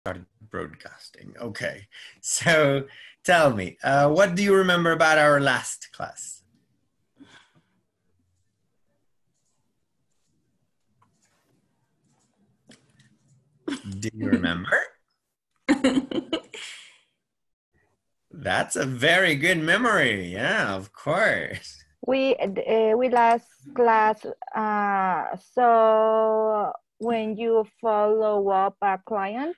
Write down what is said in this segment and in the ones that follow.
started broadcasting. Okay, so tell me, what do you remember about our last class? Do you remember? That's a very good memory. Yeah, of course. We last class, so when you follow up a client?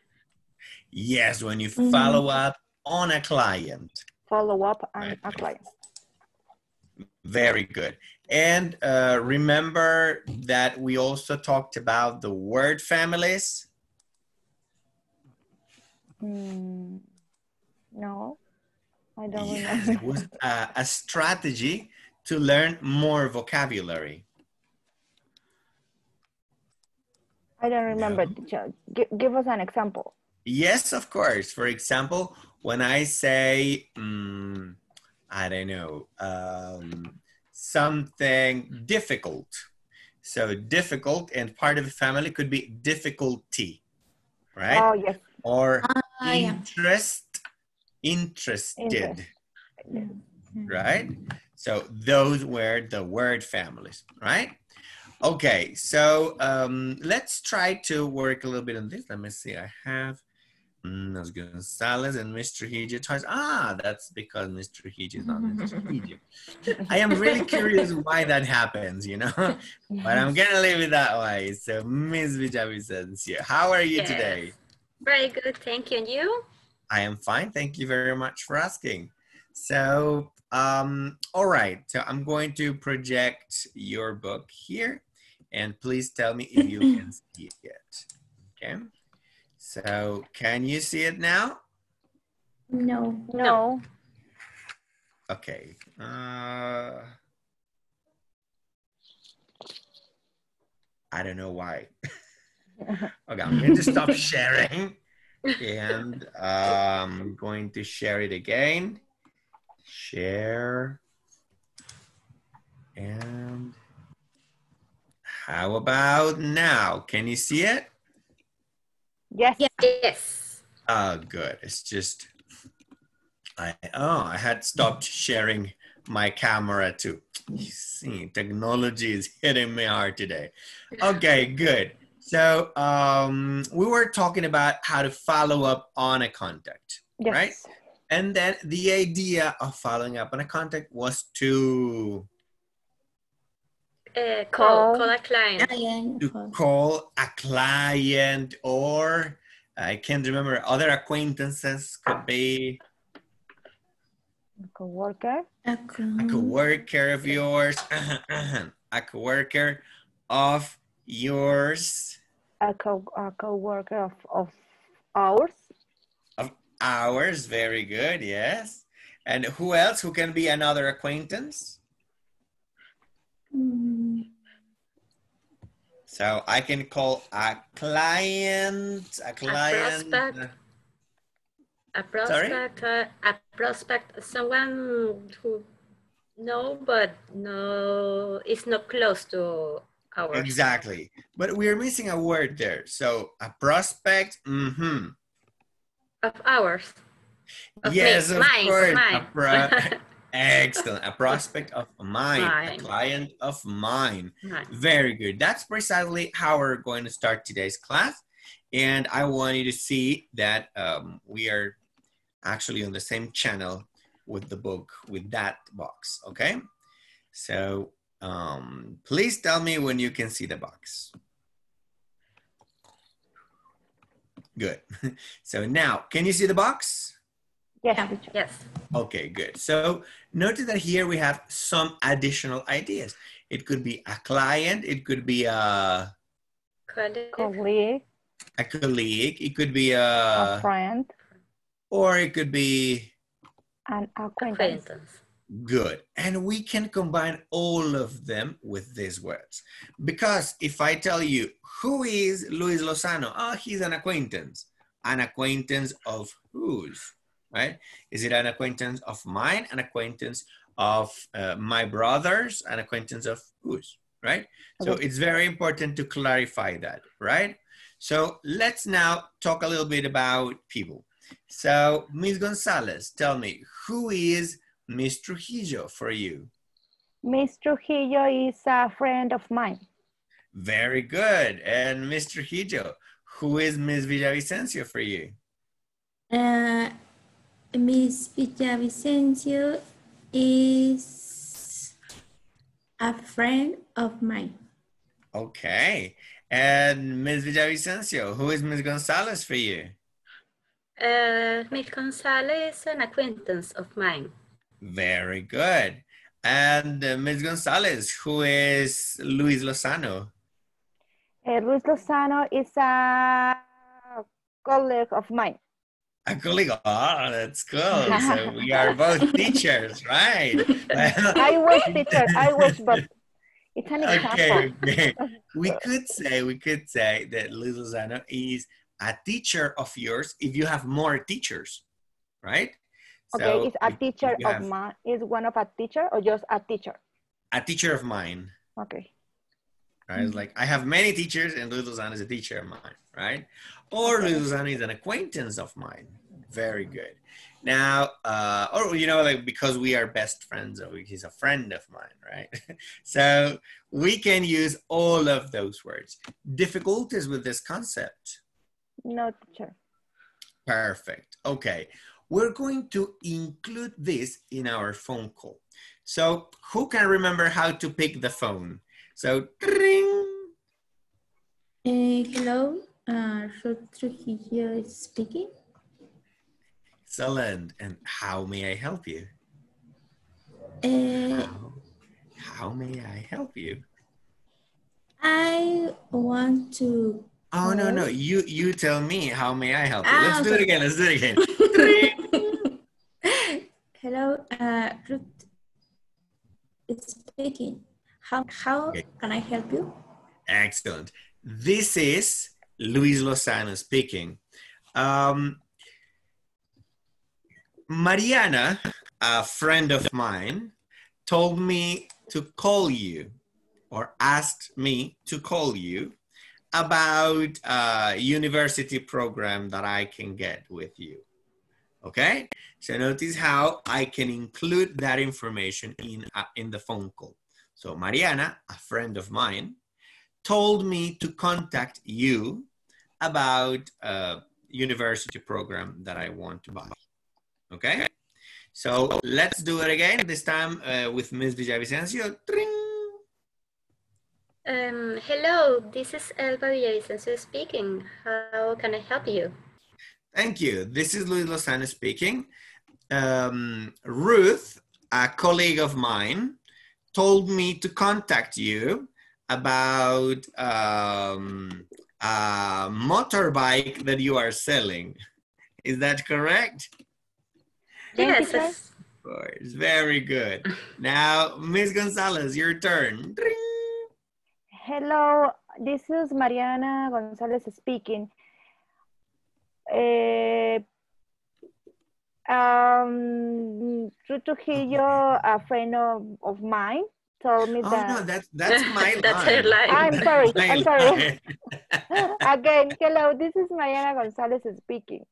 Yes, when you follow up on a client. Follow up on a client. Very good. And remember that we also talked about the word families? No, I don't Yes, remember. it was a strategy to learn more vocabulary. I don't remember. No. Give us an example. Yes, of course. For example, when I say, I don't know, something difficult. So difficult and part of the family could be difficulty, right? Oh, yes. Or interested, right? So those were the word families, right? Okay, so let's try to work a little bit on this. Let me see, I have Ms. Gonzalez and Mr. Hiji twice. Ah, that's because Mr. Hiji is not Mr. Hiji. I am really curious why that happens, you know, but I'm gonna leave it that way. So Ms. Villavicencio, how are you today? Very good, thank you. And you? I am fine, thank you very much for asking. So, all right, so I'm going to project your book here and please tell me if you can see it, okay? So, can you see it now? No. No. Okay. I don't know why. Okay, I'm going to stop sharing and I'm going to share it again. Share. And how about now? Can you see it? Yes. Yes. Oh, good. It's just, I had stopped sharing my camera too. You see, technology is hitting me hard today. Okay, good. So we were talking about how to follow up on a contact, yes. Right? And then the idea of following up on a contact was to call a client. To call a client, or I can't remember, other acquaintances could be a coworker. A coworker of yours. A coworker of yours. A coworker of ours. Of ours, very good, yes. And who else? Who can be another acquaintance? So I can call a client, a prospect, someone who know, but no, it's not close to ours. Exactly, but we're missing a word there. So a prospect, of ours. Of yes, me. of course. Mine. Excellent. A prospect of mine. A client of mine. Very good. That's precisely how we're going to start today's class. And I want you to see that we are actually on the same channel with the book, with that box, okay? So please tell me when you can see the box. Good. So now, can you see the box? Yes. Yes. Okay, good. So notice that here we have some additional ideas. It could be a client. It could be a colleague. A colleague. It could be a friend. Or it could be an acquaintance. Good. And we can combine all of them with these words. Because if I tell you, who is Luis Lozano? Oh, he's an acquaintance. An acquaintance of whose? Right? Is it an acquaintance of mine? An acquaintance of my brothers? An acquaintance of whose? Right? Okay. So it's very important to clarify that, right? So let's now talk a little bit about people. So Ms. Gonzalez, tell me, who is Ms. Trujillo for you? Miss Trujillo is a friend of mine. Very good. And Ms. Trujillo, who is Ms. Villavicencio for you? Miss Villavicencio is a friend of mine. Okay. And Ms. Villavicencio, who is Ms. Gonzalez for you? Miss Gonzalez is an acquaintance of mine. Very good. And Ms. Gonzalez, who is Luis Lozano? Luis Lozano is a colleague of mine. A colleague. Oh, that's cool. So we are both teachers, right? Well, I wish teacher, I wish, but it's an example. okay. We could say that Luis Lozano is a teacher of yours if you have more teachers, right? Okay, So is a teacher you of have mine, is one of a teacher or just a teacher? a teacher of mine. Okay. Right? It's like I have many teachers and Luis Lozano is a teacher of mine, right? Or Okay. Luis Lozano is an acquaintance of mine. Very good. Now, or you know, like because we are best friends, or he's a friend of mine, right? So we can use all of those words. Difficulties with this concept? No teacher. Perfect. Okay. We're going to include this in our phone call. So who can remember how to pick the phone? So, ring. Hello, Ruth Trujillo is speaking. Excellent. And how may I help you? How may I help you? I want to. Oh, no. You tell me, how may I help you? Ah, Let's do it again. Hello, Ruth is speaking. How Okay. can I help you? Excellent. This is Luis Lozano speaking. Mariana, a friend of mine, told me to call you or asked me to call you about a university program that I can get with you. Okay? So notice how I can include that information in the phone call. So Mariana, a friend of mine, told me to contact you about a university program that I want to buy. Okay? So let's do it again, this time with Ms. Villavicencio. Hello, this is Elba Villavicencio speaking. How can I help you? Thank you. This is Luis Lozano speaking. Ruth, a colleague of mine, told me to contact you about a motorbike that you are selling. Is that correct? Yes. Of course. Very good. Now, Ms. Gonzalez, your turn. Hello, this is Mariana Gonzalez speaking. Trujillo, a friend of mine, told me that. Oh, no, that's my That's line. her line. I'm sorry. My I'm sorry. line. Again, hello, this is Mariana Gonzalez speaking.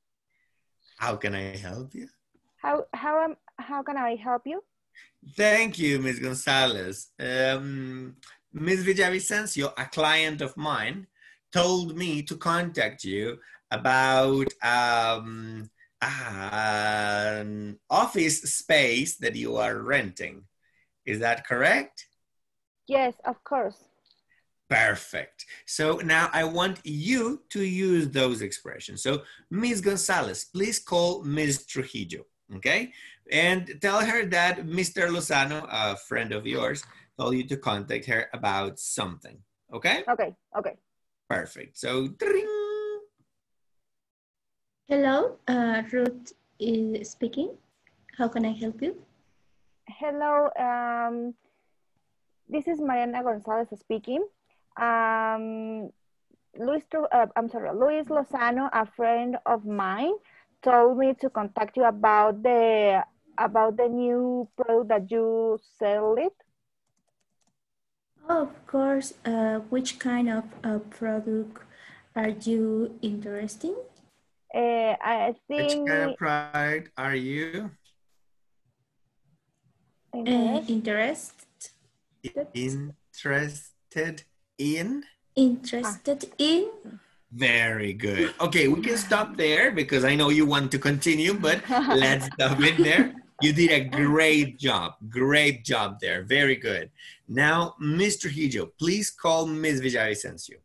How can I help you? How can I help you? Thank you, Ms. Gonzalez. Ms. Villavicencio, a client of mine, told me to contact you about an office space that you are renting. Is that correct? Yes, of course. Perfect. So now I want you to use those expressions. So Ms. Gonzalez, please call Ms. Trujillo, okay? And tell her that Mr. Lozano, a friend of yours, told you to contact her about something, okay? Okay. Perfect. So, ding. Hello, Ruth is speaking. How can I help you? Hello, this is Mariana Gonzalez speaking. Luis Lozano, a friend of mine, told me to contact you about the new product that you sell it. Oh, of course. Which kind of product Are you interested? I Which kind of think product are you interest. interested in? Interested in? Very good. Okay, we can stop there because I know you want to continue, but let's stop it there. You did a great job. Great job there. Very good. Now, Mr. Hijo, please call Ms. Villavicencio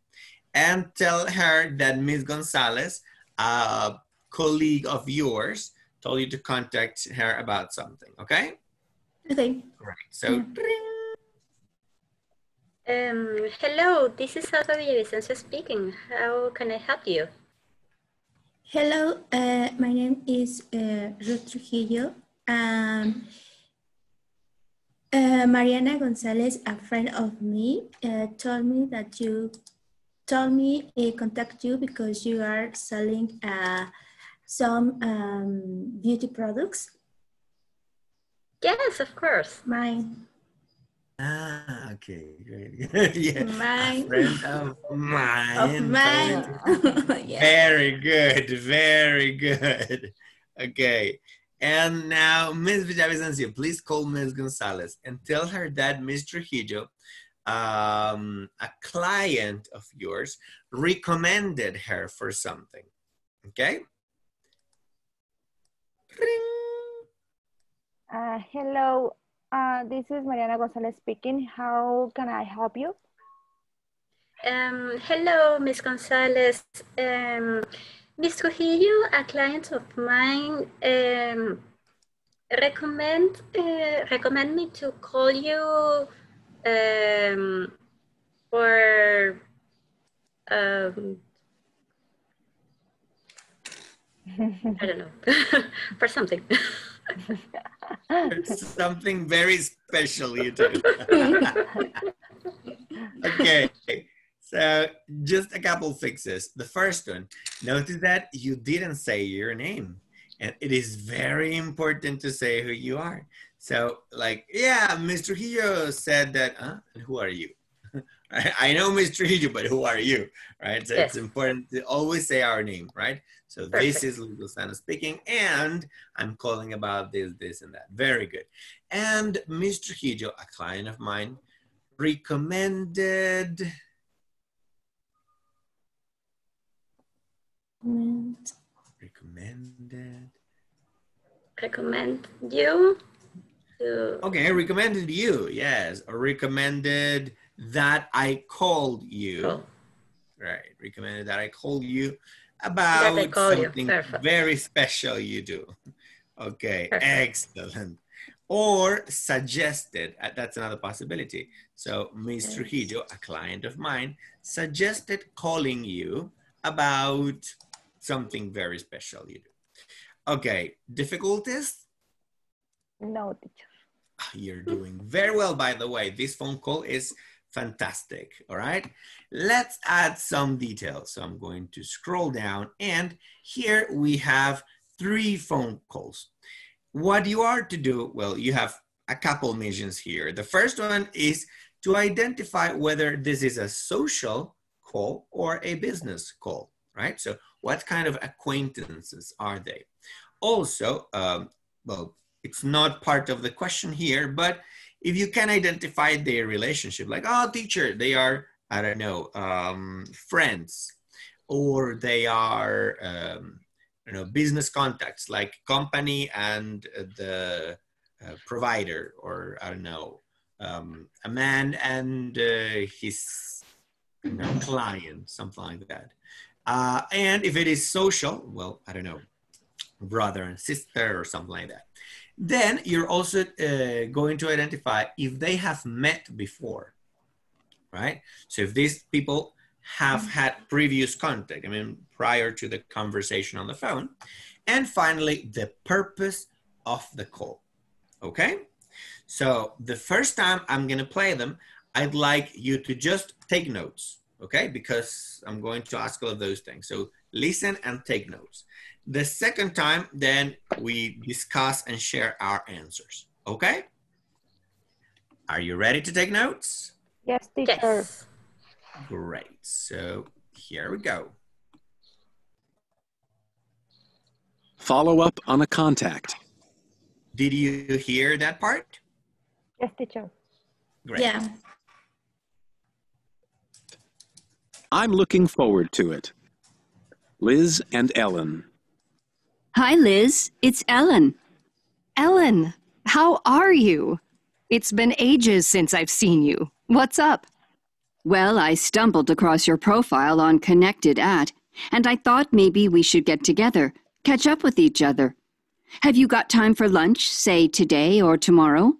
and tell her that Ms. Gonzalez, a colleague of yours, told you to contact her about something, okay? Okay. Right. So, Hello, this is Alba Villavicencio speaking. How can I help you? Hello, my name is Ruth Trujillo. Mariana Gonzalez, a friend of me, told me that you told me contact you because you are selling some beauty products. Yes, of course. Mine. okay, great. Yeah, Mine. a friend of mine. Of mine. Yeah. Very good, very good. Okay, and now Ms. Villavicencio, please call Ms. Gonzalez and tell her that Mr. Trujillo, a client of yours, recommended her for something. Okay? Hello, this is Mariana Gonzalez speaking. How can I help you? Hello, Ms. Gonzalez. Ms. Trujillo, a client of mine, recommend me to call you for I don't know, for something. Something very special you do. Okay, so just a couple fixes. The first one, notice that you didn't say your name. And it is very important to say who you are. So like, yeah, Mr. Trujillo said that, and who are you? I know Mr. Trujillo, but who are you? Right? So yes. It's important to always say our name, right? So perfect. This is Luis Lozano speaking, and I'm calling about this, this, and that. Very good. And Mr. Trujillo, a client of mine, recommended. Recommend you. Okay, I recommended you, yes. Or recommended that I called you. Oh. Right, recommended that I called you about something very special you do. Okay, perfect. Excellent. Or suggested, that's another possibility. So Mr. Trujillo, a client of mine, suggested calling you about something very special you do. Okay, difficulties? No, teacher. You're doing very well, by the way. This phone call is fantastic, all right? Let's add some details. So I'm going to scroll down, and here we have 3 phone calls. What you are to do, well, you have a couple missions here. The first one is to identify whether this is a social call or a business call, right? So what kind of acquaintances are they? Also, well, it's not part of the question here, but if you can identify their relationship, like, oh, teacher, they are, I don't know, friends, or they are, you know, business contacts, like company and the provider, or I don't know, a man and his client, something like that. And if it is social, well, I don't know, brother and sister or something like that. Then you're also going to identify if they have met before, right? So if these people have had previous contact, I mean, prior to the conversation on the phone. And finally, the purpose of the call, okay? So the first time I'm gonna play them, I'd like you to just take notes, okay? Because I'm going to ask all of those things. So listen and take notes. The second time, then we discuss and share our answers, okay? Are you ready to take notes? Yes, teacher. Yes. Great. So Here we go. Follow up on a contact. Did you hear that part? Yes, teacher. Great. Yeah. I'm looking forward to it. Liz and Ellen. Hi, Liz. It's Ellen. Ellen, how are you? It's been ages since I've seen you. What's up? Well, I stumbled across your profile on Connected At, and I thought maybe we should get together, catch up with each other. Have you got time for lunch, say today or tomorrow?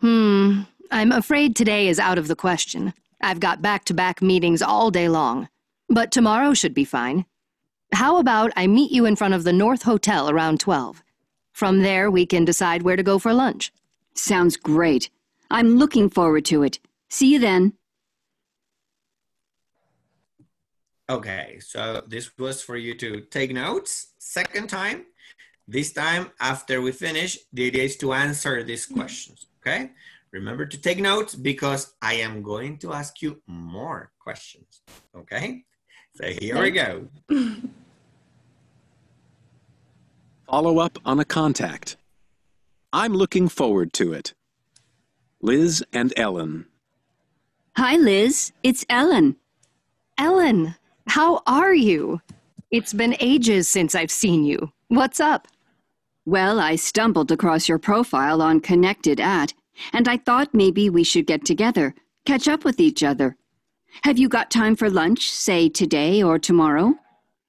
I'm afraid today is out of the question. I've got back-to-back meetings all day long. But tomorrow should be fine. How about I meet you in front of the North Hotel around 12? From there, we can decide where to go for lunch. Sounds great. I'm looking forward to it. See you then. Okay, so this was for you to take notes. Second time. This time, after we finish, the idea is to answer these questions, okay? Remember to take notes because I am going to ask you more questions, okay? So here we go. Follow up on a contact. I'm looking forward to it. Liz and Ellen. Hi, Liz. It's Ellen. Ellen, how are you? It's been ages since I've seen you. What's up? Well, I stumbled across your profile on Connected At, and I thought maybe we should get together, catch up with each other. Have you got time for lunch, say today or tomorrow?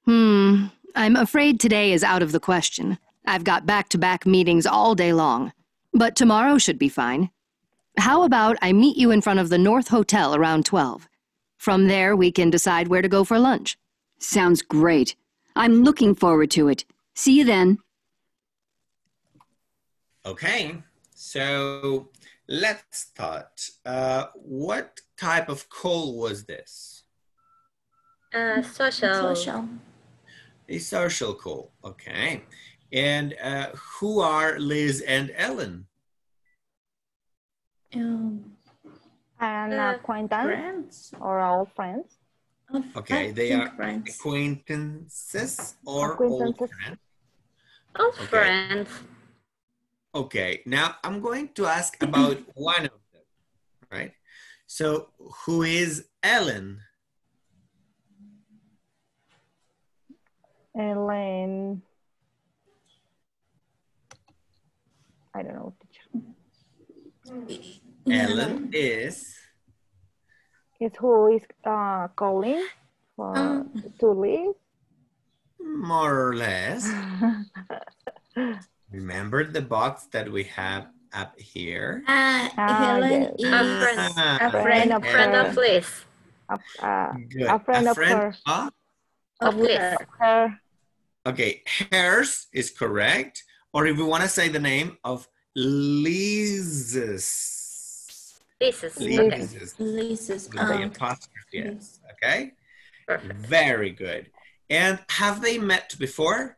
I'm afraid today is out of the question. I've got back-to-back meetings all day long. But tomorrow should be fine. How about I meet you in front of the North Hotel around 12? From there, we can decide where to go for lunch. Sounds great. I'm looking forward to it. See you then. Okay, so let's start. What type of call was this? Social. A social call, okay. And who are Liz and Ellen? An acquaintance Friends. or old friends. Okay, they are acquaintances or old friends? Old Okay. friends. Okay, now I'm going to ask about one of them, right? So who is Ellen? Ellen. I don't know. Ellen is? It's who is calling for to leave. More or less. Remember the box that we have up here? Helen yes. is A friend of friend her. of Liz. Good. A friend of her. Of? Of Liz. Her. Okay, hers is correct. Or if we want to say the name of Liz's. Liz's. Liz. Okay. Lisa's With the apostrophe S, okay? Perfect. Very good. And have they met before?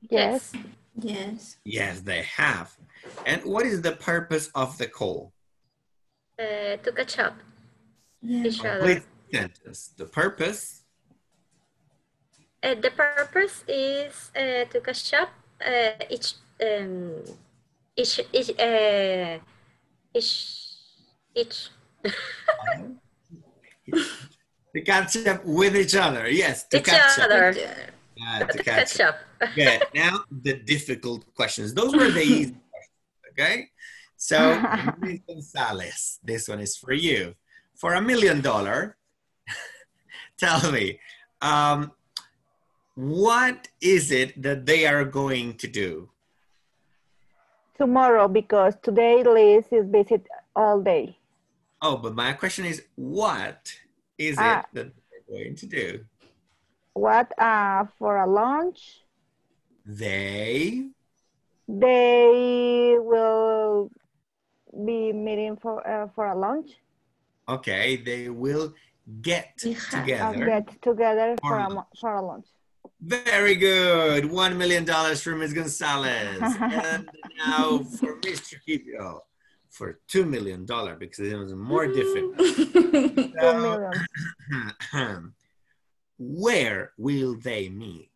Yes. Yes. Yes, they have. And what is the purpose of the call? To catch up Yeah. each other. Complete sentence. The purpose? The purpose is to catch up each To catch up with each other. Yes, to each catch other. up. To catch up. up. Good. Now the difficult questions. Those were the easy questions, okay? So, Ms. Gonzalez, this one is for you. For $1 million, tell me, what is it that they are going to do? Tomorrow, because today Liz is busy all day. Oh, but my question is, what is it that they're going to do? What for a lunch? They will be meeting for a lunch. Okay, they will get together. Get together For for a lunch. Very good. $1 million for Ms. Gonzalez. And now for Mr. Trujillo for $2 million because it was more difficult. $2 million. where will they meet?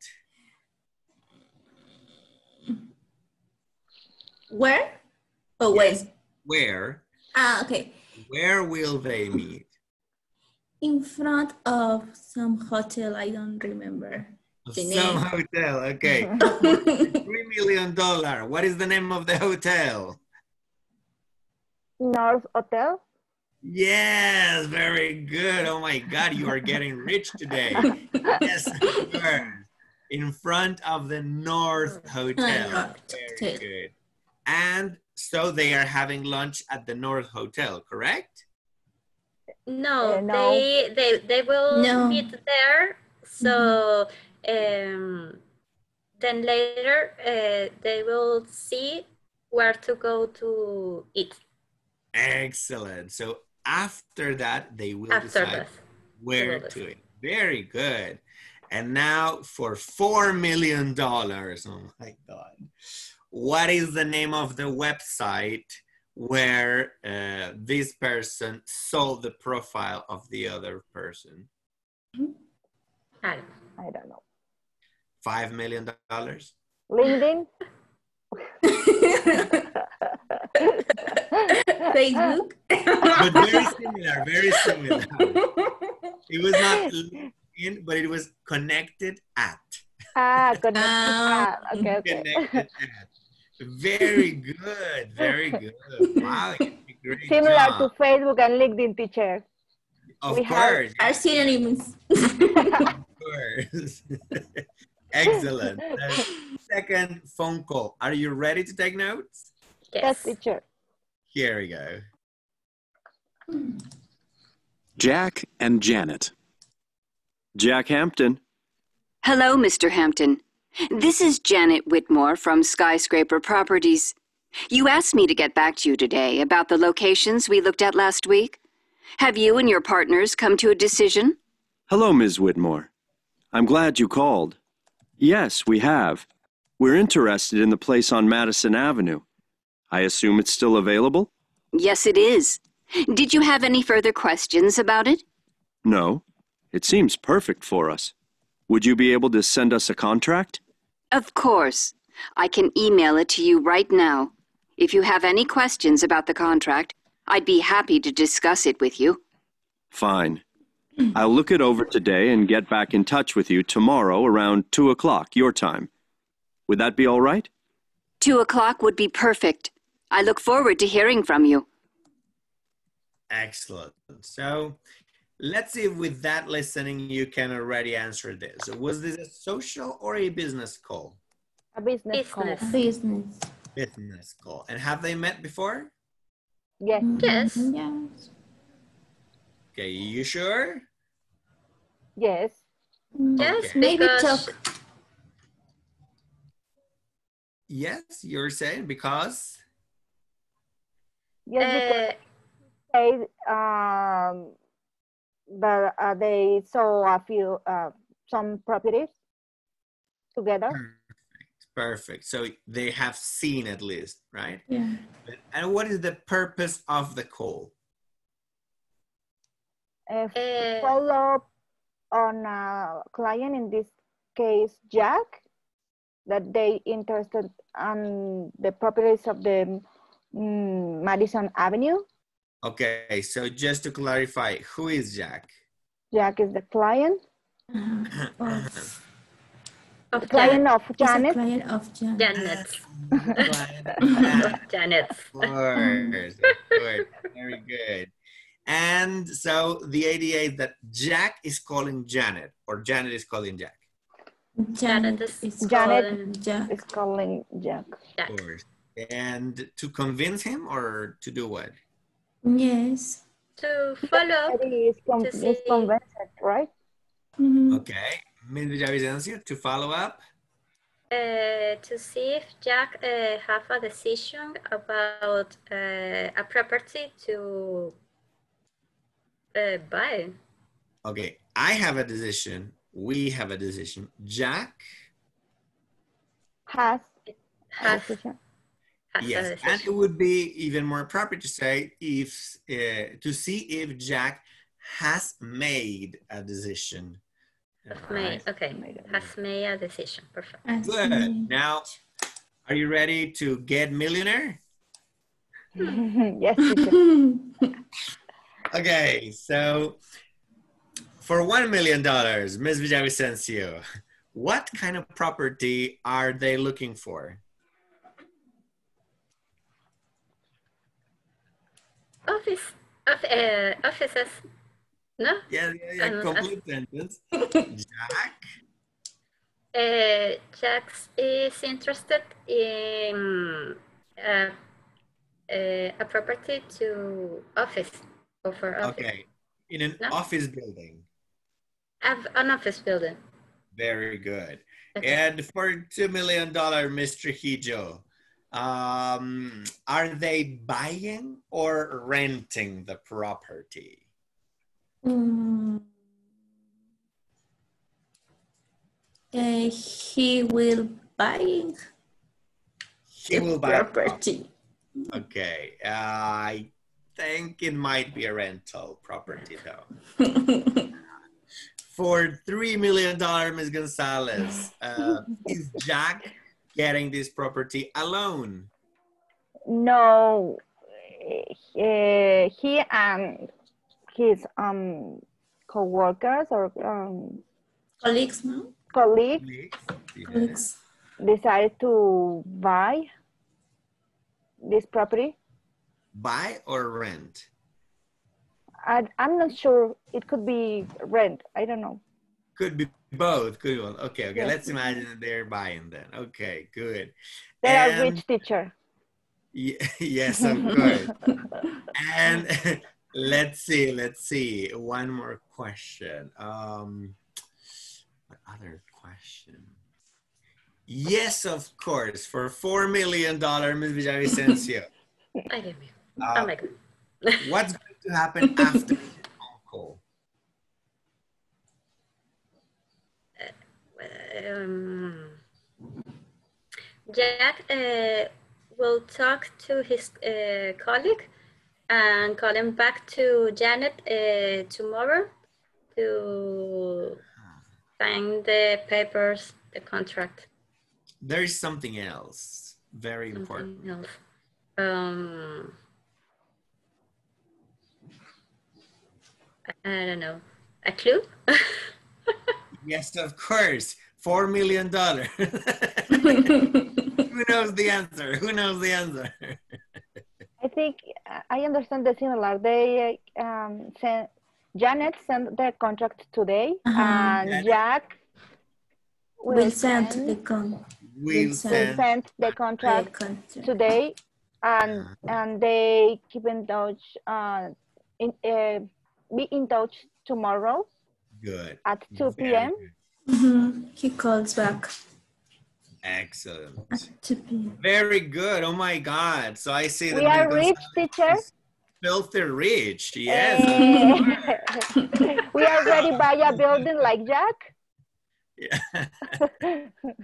Where? Oh, Yes, when? where? Okay. Where will they meet? In front of some hotel, I don't remember the Some name. hotel, okay. $3 million. What is the name of the hotel? North Hotel. Yes, very good. Oh my God, you are getting rich today. Yes, of course. In front of the North Hotel. Very good. And so they are having lunch at the North Hotel, correct? No, No. they will No. meet there. So then later they will see where to go to eat. Excellent. So after that, they will After decide that, where to eat. Very good. And now for $4 million. Oh my God. What is the name of the website where this person saw the profile of the other person? I don't know. $5 million? LinkedIn. Facebook. But very similar, very similar. It was not LinkedIn, but it was connected at. Connected. Okay. Connected at. Very good, very good. Wow, you did a great Similar job. to Facebook and LinkedIn, teacher. Of We course. Are synonyms. Of course. Excellent. Second phone call. Are you ready to take notes? Yes, teacher. Here we go. Jack and Janet. Jack Hampton. Hello, Mr. Hampton. This is Janet Whitmore from Skyscraper Properties. You asked me to get back to you today about the locations we looked at last week. Have you and your partners come to a decision? Hello, Ms. Whitmore. I'm glad you called. Yes, we have. We're interested in the place on Madison Avenue. I assume it's still available? Yes, it is. Did you have any further questions about it? No. It seems perfect for us. Would you be able to send us a contract? Of course. I can email it to you right now. If you have any questions about the contract, I'd be happy to discuss it with you. Fine. I'll look it over today and get back in touch with you tomorrow around 2 o'clock, your time. Would that be all right? 2 o'clock would be perfect. I look forward to hearing from you. Excellent. So let's see if with that listening, you can already answer this. Was this a social or a business call? A business call. Business. Business call. And have they met before? Yes. Yes. Yes. Okay, you sure? Yes. Yes, Okay. Maybe because talk. Yes, you're saying because? Yes, because they saw a few some properties together. Perfect. So they have seen at least, right? Yeah. And what is the purpose of the call? Follow up on a client, in this case, Jack, that they interested on the properties of the Madison Avenue. Okay, so just to clarify, who is Jack? Jack is the client. of Client of He's a Janet. client of Janet. Janet. Of course, very good. And so the idea is that Jack is calling Janet, or Janet is calling Jack. Janet is Janet Jack. is calling Jack. Of course. And to convince him or to do what? Yes. To follow Is convinced, right? Okay. Ms. Villavicencio, to follow up? to see if Jack have a decision about a property to buy. Okay, I have a decision. We have a decision. Jack Has Has yes, and it would be even more appropriate to say if to see if Jack has made a decision Okay, has made a decision. Perfect. Good. Now, are you ready to get millionaire? Yes, teacher. Okay, so for $1 million, Ms. Villavicencio, what kind of property are they looking for? Offices. No? Yeah, complete sentence. Jack? Jack is interested in a property to office. Offer office. Okay, in an office building. An office building. Very good. Okay. And for $2 million, Mr. Hijo, are they buying or renting the property? He will buy property. Okay, I think it might be a rental property though. For $3 million, Ms. Gonzalez, is Jack getting this property alone? No, he and his co-workers or Colleagues, no? Colleagues decided to buy this property. Buy or rent? I'm not sure. It could be rent. I don't know. Could be both. Could be both. Okay. Yes. Let's imagine that they're buying then. Okay, good. They are rich, teacher. Yes, of course. And let's see. One more question. What other question? Yes, of course. For $4 million, Ms. Villavicencio. Oh my God. What's going to happen after the phone call? Jack will talk to his colleague and call him back to Janet tomorrow to sign the papers, the contract. There is something else very important. I don't know. A clue? Yes, of course. $4 million. Who knows the answer? Who knows the answer? I think I understand the similar. They Janet sent the contract today, and Jack will send the contract today, and they keep in touch. Be in touch tomorrow. Good. At 2 p.m. He calls back. Excellent. At 2 p.m. Very good. Oh my God. So I see that we are rich, teacher. Filthy rich. Yes. We already buy a building like Jack. Yeah.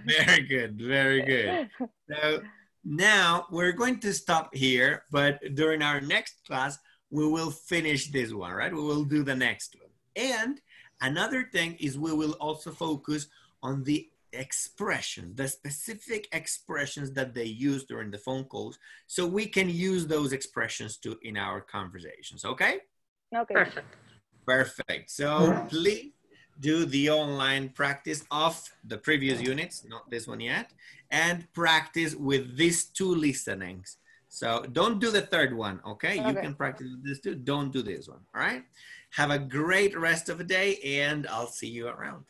Very good. Very good. So now we're going to stop here, but during our next class, we will finish this one, right? We will do the next one. And another thing is we will also focus on the expressions, the specific expressions that they use during the phone calls, so we can use those expressions too in our conversations, okay? Okay. Perfect. Perfect. So please do the online practice of the previous units, not this one yet, and practice with these two listenings. So don't do the third one, okay? You can practice with this too. Don't do this one, all right? Have a great rest of the day, and I'll see you around.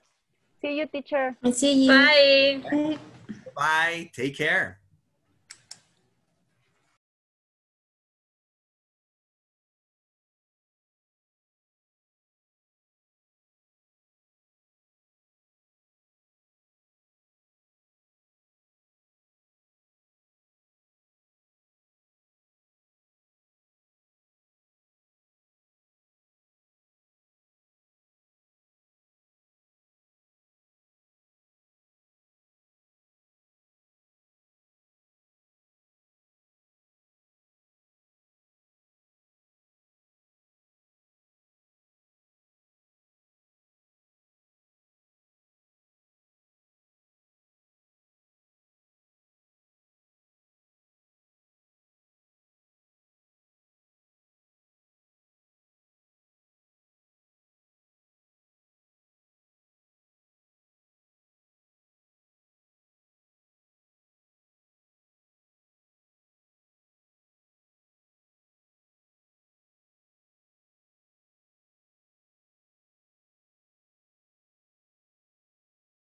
See you, teacher. I see you. Bye. Bye. Bye. Take care.